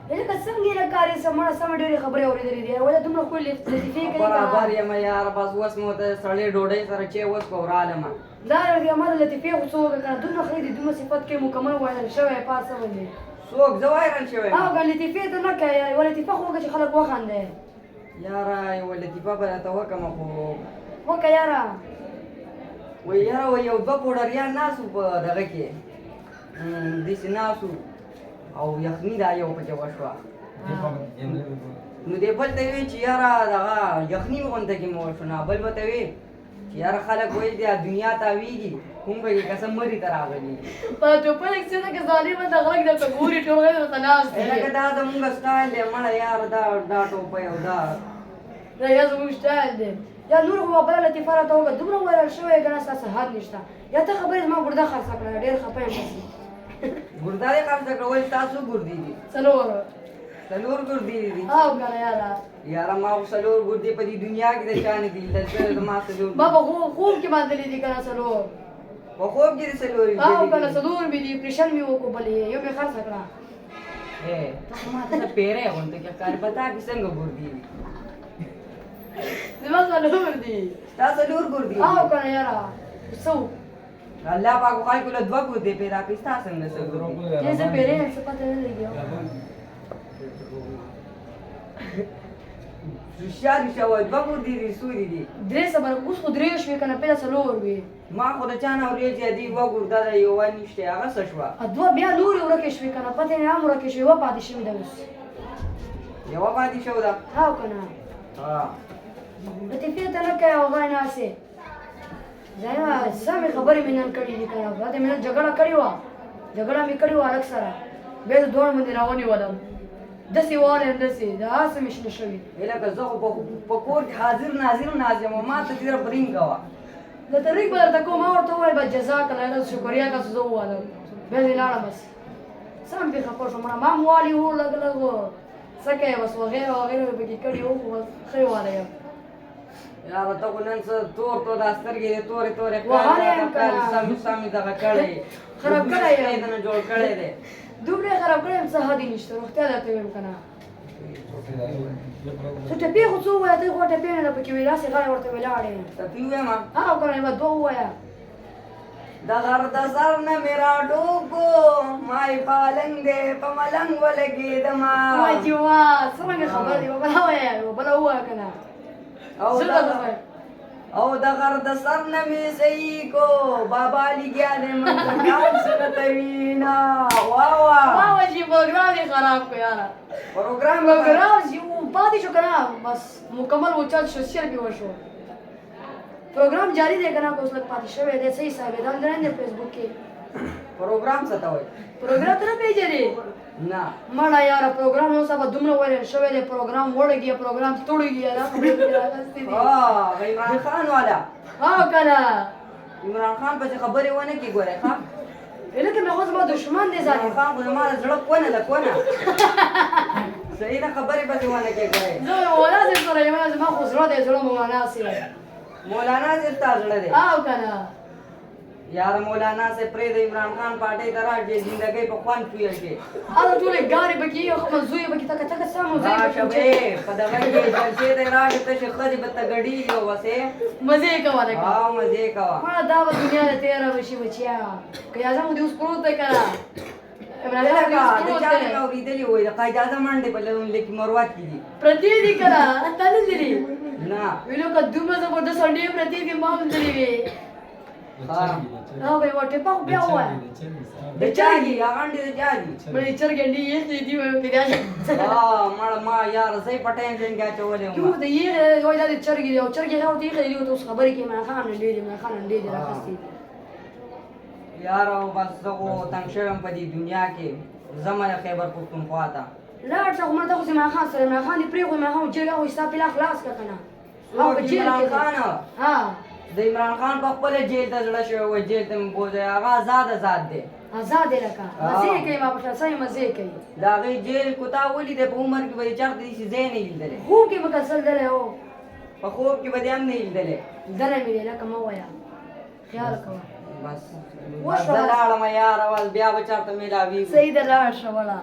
لکه څنګه یې لکارې سمه سمه ډېرې خبرې اورېدلې دي ولې دومره ښکلې لطیفې کوي برابر یم یاره بس اوس مو ته سړې ډوډۍ سره چې اوس به ورالم دا ما د لطیفې خو څه وکړه کنه دومره ښې دي دومره صفت کې مکمل وایرل شوی پاس ولې څوک زه وایرل شوی او که لطیفې ته نه کوې یوه لطیفه خو وکړه چې خلک وخاندي یاره یوه لطیفه به راته وکړمه خو وکړه یاره وایي یاره وایي یو دوه پوډریان ناست وو په دغه کې داسې ناست وو او یخني دا یو پکې وشوه نو دې بل ته وی چې یاره دغه یخني غونډه کې مو وشو نه بل به ته وی چې یاره خلک وایي دا دنیا تاویږي کوم به یې قسم مري ته راغلي په ټوپک څه که ظالمه د غږ درته ګوري ټول غږ درته ناست دی لکه دا زمونږ سټایل دی مړه یاره دا ټوپی او دا یا زموږ سټایل دی یا نور خو بله لطیفه راته وکړه دومره وایرل شوی که نه ستاسو حد نشته یا ته خبرې زما ګرده خرڅه کړه ډېر خفه یم بس ګرده دې خرڅه کړه ولې تاسو ګردې دي څلور ګردې دي او که نه یاره یاره ما خو څلور ګردې په دې دنیا کې د چا نه دي دلته زما څلور ما په خوب کې باندې لیدي که نه څلور په خوب کې دې څلور او که نه څلور مې دي اپریشن مې وکړو بلې یو مې خرڅه کړه ته ما ته پیری غونډه کې کار پتا کې څنګه ګردې دي زما څلور دي تا څلور ګردې او که نه یاره څه الله پاک خلکو له دوه ګردې پیدا کړي ستا څنګه څه ګردې چې زه پیری یم څه پته نه لګي رښتیا وایي دوه ګردې دي سوري دي درې سبا اوس خو درې شوې که نه پهله څلور وي ما خو د چا نه اورېدې چې دې یوه ګرده ده یوه نشته هغه څه شوه دوه بیا نورې ورکې شوې که نه پته یې هم ورکې شوې یوه پاتې شوې ده اوس یوه پاتې شوه ده او که نه لطیفې ته نه کوې او هغه ناستې ځایه سمې خبرې مې نن کړي دي که نه دا مې نن جګړه کړې وه جګړه مې کړې وه هلک سره بیا د دواړو باندې راونیولم داسې وایم داسې دا هسې مې شنه شوي لکه زه خو په کور کې حاضر ناظر ناست یم ما ته ډېره برینګ کوه درته ریګ به درته کوم ما ورته وویل بس جزاک الله شکریا که څه زه ووالم بیا دې لاړم بس سم پې خفه شوم مړه ما هم والي وو لږ لږ څه کوې بس وغیره وغیره مې پکې کړي وو خو بس ښه یې والی یم یاره ته خو نن څه تور دا سترګې دې تورې تورې وهلی یم که نه سمې دغه کړی خراب کړی یم نه جوړ کړی دی دومره یې خراب کړی یم څه حد یې نشته روغتیا درته ویم که نه څه ټپې خو څه ووایه ته خو ټپې نه ده پکې وي داسې غاړې ورته ولاړې ټپي ویم او که نه یوه دوه ووایه د غر د سر نه مې راټوکو مای پالنګ دی په ملنګ ولګېدمه وایي چې وا څرنګه خبره دی یوه بله ووایه یوه بله ووایه که نه او د غر د سر نه مې صحیح کو بابا لګیا دی منځګان سره ته وینا واه چې پروګرام یې خراب کړو یاره پروګرام چې پاتې شو که نه بس مکمل وچل شو سیر پې وشو پروګرام جاری دی که نه که اوس لږ پاتې شوی دی صحیح صاحب دا درن دی فیسبوک کې پروګرام څه ته وایي پروګرام ته نه پېژنې نه مړه یاره پروګرام نو سبا دومره وایرل شوی دی پروګرام وړږي پروګرام توړږي دا خبرې پرې راغستې دي عمران خان والا او که نه عمران خان پسې خبرې ونه کړي ګورې ښه لکه مې خو زما دښمن دی ظالم عمران خان خو زما د زړه کونه ده کونه صحیح ده خبرې پسې ونه کړي ګورې زه مولانا صاحب سره یم زما خو زړه دی زړه مولانا صاحب مولانا صاحب ستا زړه دی او که نه یاره مولانا صاحب پرېږده عمران خان پارټۍ ته راځي زندګۍ په خوند پوهه شي هلته ټولې ګارې پکې یو ښه مزو یې پکې تکه تکه سم مزه یې راشه به په دغه کې جلسې ته راشه تشې ښځې به ته ګډېږي او بسې مزه یې کوه لکه او مزې کوه مړه دا به دنیا د تېره وشي بچیا که اعظم دې اوس پروت دی که نه عمران خان دې اوس د پروت چا دی مې اورېدلي وایي د قائد اعظم منډې په لیکي مروت کې دي پرتې دي که نه تا نه لري نه ویلو که دومره زبردست انډې پرتې دي ما هم لري وي او به یې وټې پاک بیا ووایه د چا دي هغه انډې د چا دي مړه یې چرګې انډې یخې دي پیدا مړه ما یاره زه یې په ټینشن کې اچولی یو وم د یې وایي دا د چرګې دي او چرګې هغه ورته یخې دي اوس خبرې کوي عمران خان انډې دي عمران خان انډې دي راخستې دي یاره بس زه خو تنګ شوی یم په دې دنیا کې ځمه د خیبر پښتونخوا ته لاړ شه خو مړه ته خو عمران خان سره عمران خان دې پرېښود عمران خان جرګه خو ستا پلا خلاص کړه که نه او په جیل عمران کې خان ها د عمران خان په خپله جیل ته زړه شوی وای جیل ته مې بوځی هغه ازاد دی آزاد دی لکه مزې یې کوي ما په شان سمې مزې یې کوي د هغې جیل کوتا ولیدی په عمر کې به یې چېرته داسې ځای نه لیدلی خوب کې به کسل دلی هو په خوب کې به دې هم نه لیدلی دلی مې دی لکه مه وایه خیال کوه بس زه لاړم یاره بس بیا به چېرته میلاویږو صحیح ده لاړ شه وړه